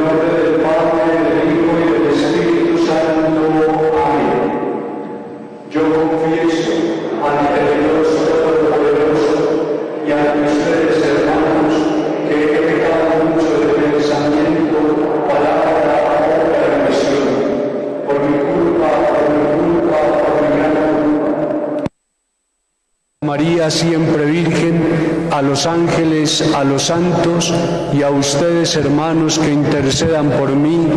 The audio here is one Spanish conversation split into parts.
nombre del Padre, del Hijo y del Espíritu Santo. Amén. Yo confieso ante Dios Todopoderoso y ante ustedes, hermanos, que he pecado mucho de pensamiento, palabra, obra y omisión, por mi culpa, por mi gran culpa. María siempre Virgen, a los ángeles, a los santos y a ustedes, hermanos, que intercedan por mí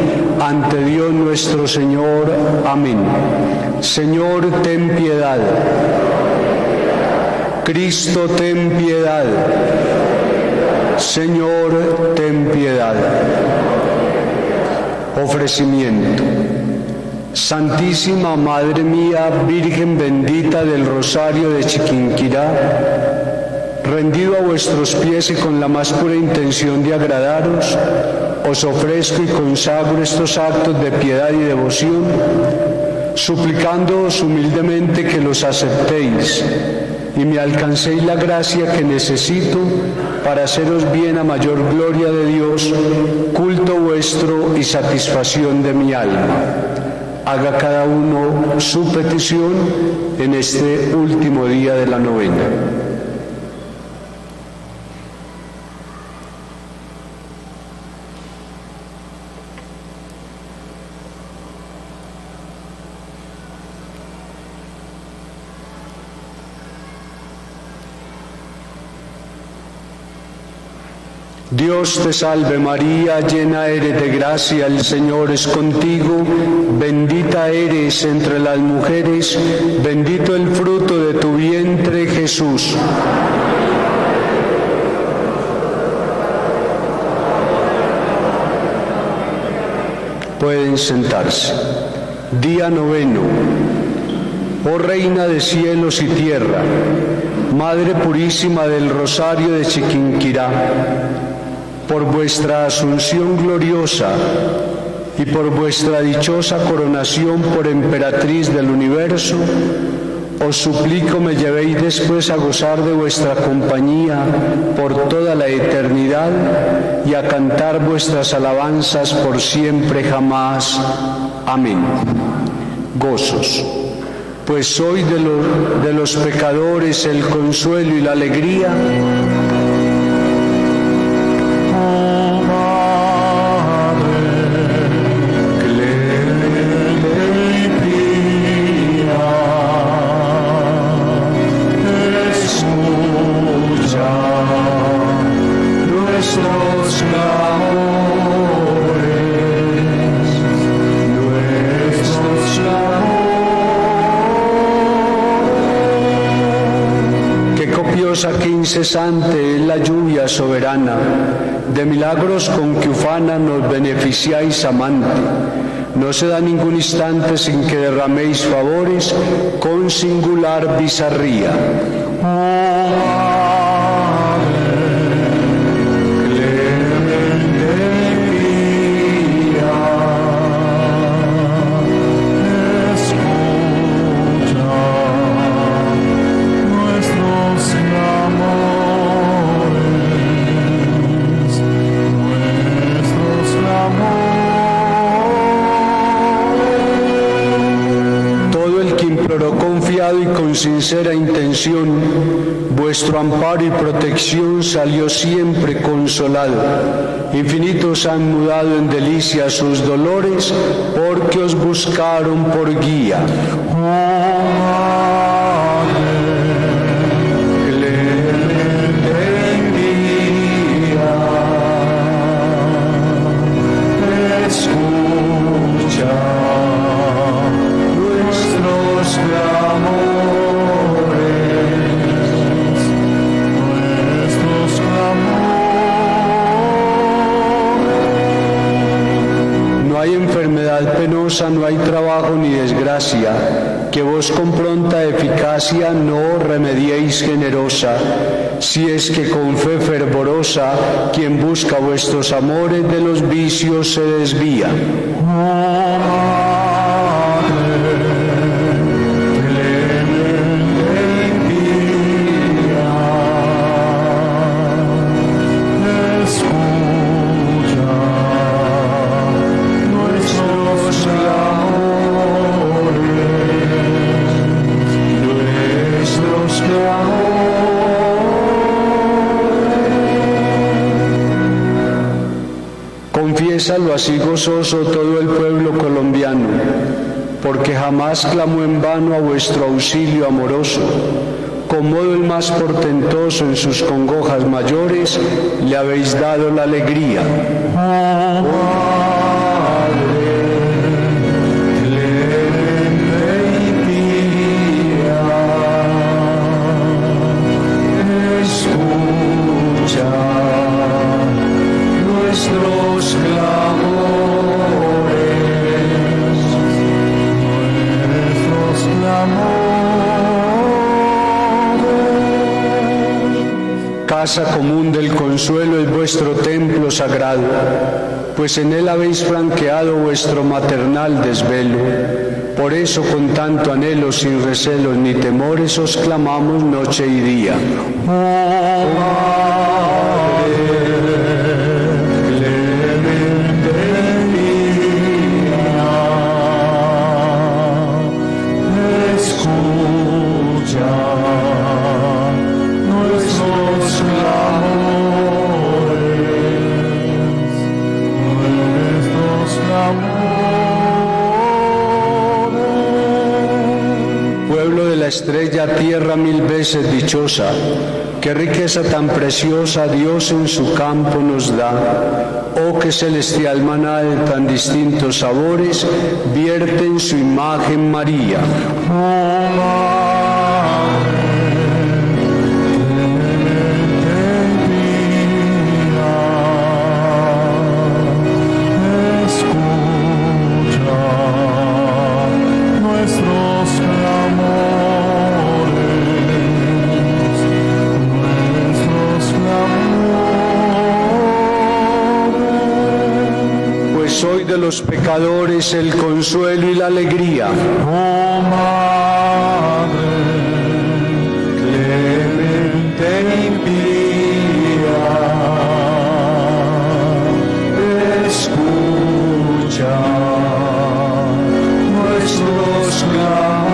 ante Dios nuestro Señor. Amén. Señor, ten piedad. Cristo, ten piedad. Señor, ten piedad. Ofrecimiento. Santísima Madre mía, Virgen bendita del Rosario de Chiquinquirá, rendido a vuestros pies y con la más pura intención de agradaros, os ofrezco y consagro estos actos de piedad y devoción, suplicándoos humildemente que los aceptéis y me alcancéis la gracia que necesito para haceros bien a mayor gloria de Dios, culto vuestro y satisfacción de mi alma. Haga cada uno su petición en este último día de la novena. Dios te salve María, llena eres de gracia, el Señor es contigo, bendita eres entre las mujeres, bendito el fruto de tu vientre, Jesús. Pueden sentarse. Día noveno. Oh Reina de cielos y tierra, Madre purísima del Rosario de Chiquinquirá, por vuestra asunción gloriosa y por vuestra dichosa coronación por emperatriz del universo, os suplico me llevéis después a gozar de vuestra compañía por toda la eternidad y a cantar vuestras alabanzas por siempre jamás. Amén. Gozos. Pues soy de los pecadores el consuelo y la alegría. Que incesante es la lluvia soberana, de milagros con que ufana nos beneficiáis amante. No se da ningún instante sin que derraméis favores con singular bizarría. Y con sincera intención, vuestro amparo y protección salió siempre consolado. Infinitos han mudado en delicia sus dolores, porque os buscaron por guía. Penosa, no hay trabajo ni desgracia, que vos con pronta eficacia no remediéis generosa, si es que con fe fervorosa, quien busca vuestros amores de los vicios se desvía. Escucha bésalo así gozoso todo el pueblo colombiano, porque jamás clamó en vano a vuestro auxilio amoroso. Con modo el más portentoso en sus congojas mayores, le habéis dado la alegría. Casa común del consuelo es vuestro templo sagrado, pues en él habéis franqueado vuestro maternal desvelo. Por eso con tanto anhelo, sin recelos ni temores, os clamamos noche y día. Estrella, tierra mil veces dichosa, qué riqueza tan preciosa Dios en su campo nos da. Oh, qué celestial maná de tan distintos sabores vierte en su imagen María. Soy de los pecadores el consuelo y la alegría. Oh Madre, clemente y pía, escucha nuestros clamores.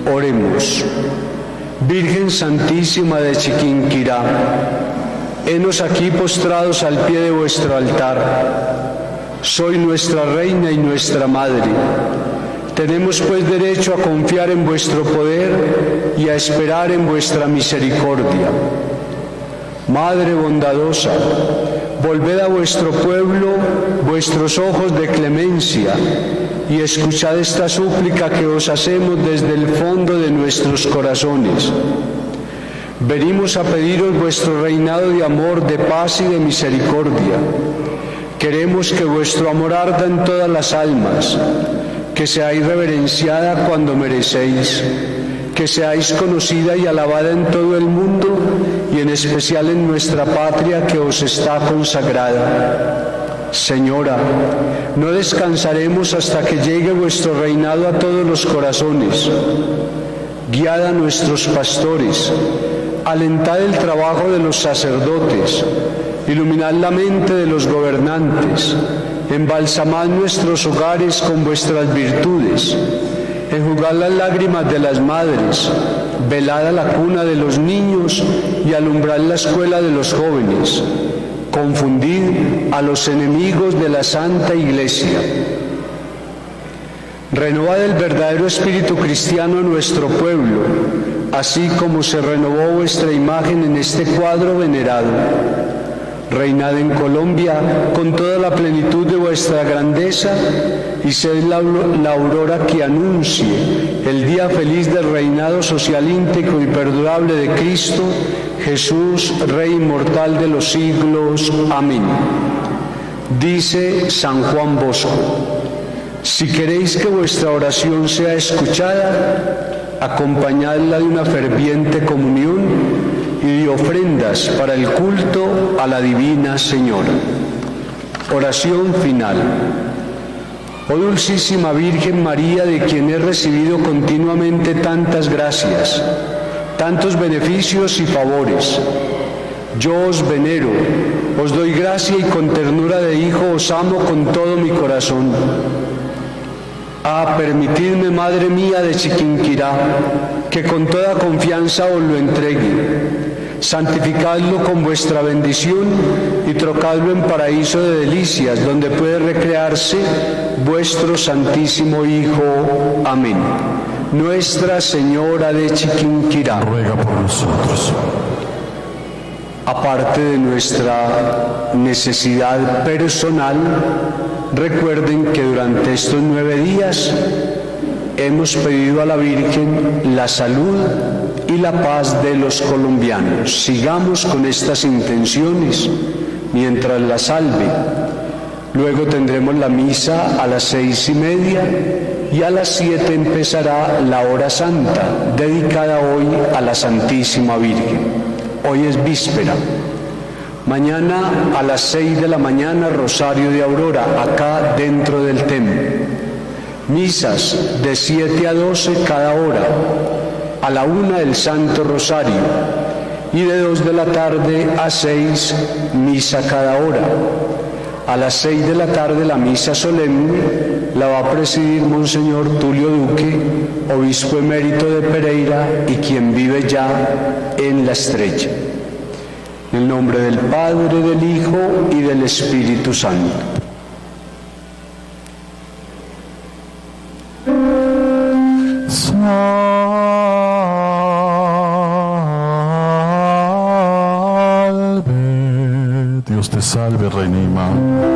Oremos. Virgen Santísima de Chiquinquirá, henos aquí postrados al pie de vuestro altar. Soy nuestra Reina y nuestra Madre. Tenemos pues derecho a confiar en vuestro poder y a esperar en vuestra misericordia. Madre bondadosa, volved a vuestro pueblo vuestros ojos de clemencia y escuchad esta súplica que os hacemos desde el fondo de nuestros corazones. Venimos a pediros vuestro reinado de amor, de paz y de misericordia. Queremos que vuestro amor arda en todas las almas, que seáis reverenciada cuando merecéis, que seáis conocida y alabada en todo el mundo y en especial en nuestra patria que os está consagrada. Señora, no descansaremos hasta que llegue vuestro reinado a todos los corazones. Guiad a nuestros pastores, alentad el trabajo de los sacerdotes, iluminad la mente de los gobernantes, embalsamad nuestros hogares con vuestras virtudes, enjugad las lágrimas de las madres, velad a la cuna de los niños y alumbrad la escuela de los jóvenes. Confundid a los enemigos de la Santa Iglesia. Renovad el verdadero espíritu cristiano en nuestro pueblo, así como se renovó vuestra imagen en este cuadro venerado. Reinad en Colombia con toda la plenitud de vuestra grandeza y sed la aurora que anuncie el día feliz del reinado social íntegro y perdurable de Cristo, Jesús, Rey inmortal de los siglos. Amén. Dice San Juan Bosco: si queréis que vuestra oración sea escuchada, acompañadla de una ferviente comunión y de ofrendas para el culto a la Divina Señora. Oración final. Oh Dulcísima Virgen María, de quien he recibido continuamente tantas gracias, tantos beneficios y favores, yo os venero, os doy gracia y con ternura de hijo os amo con todo mi corazón. Permitidme, Madre mía de Chiquinquirá, que con toda confianza os lo entregue. Santificadlo con vuestra bendición y trocadlo en paraíso de delicias, donde puede recrearse vuestro Santísimo Hijo. Amén. Nuestra Señora de Chiquinquirá, ruega por nosotros. aparte de nuestra necesidad personal, recuerden que durante estos 9 días hemos pedido a la Virgen la salud y la paz de los colombianos. Sigamos con estas intenciones mientras la salve. Luego tendremos la misa a las 6:30 y a las 7 empezará la hora santa, dedicada hoy a la Santísima Virgen. Hoy es víspera. Mañana a las 6 de la mañana, Rosario de Aurora, acá dentro del templo. Misas de 7 a 12 cada hora. A la 1 el Santo Rosario. Y de 2 de la tarde a 6, misa cada hora. A las 6 de la tarde la misa solemne la va a presidir Monseñor Tulio Duque, obispo emérito de Pereira y quien vive ya en La Estrella. En el nombre del Padre, del Hijo y del Espíritu Santo. Salve, Dios te salve, Reina y Madre.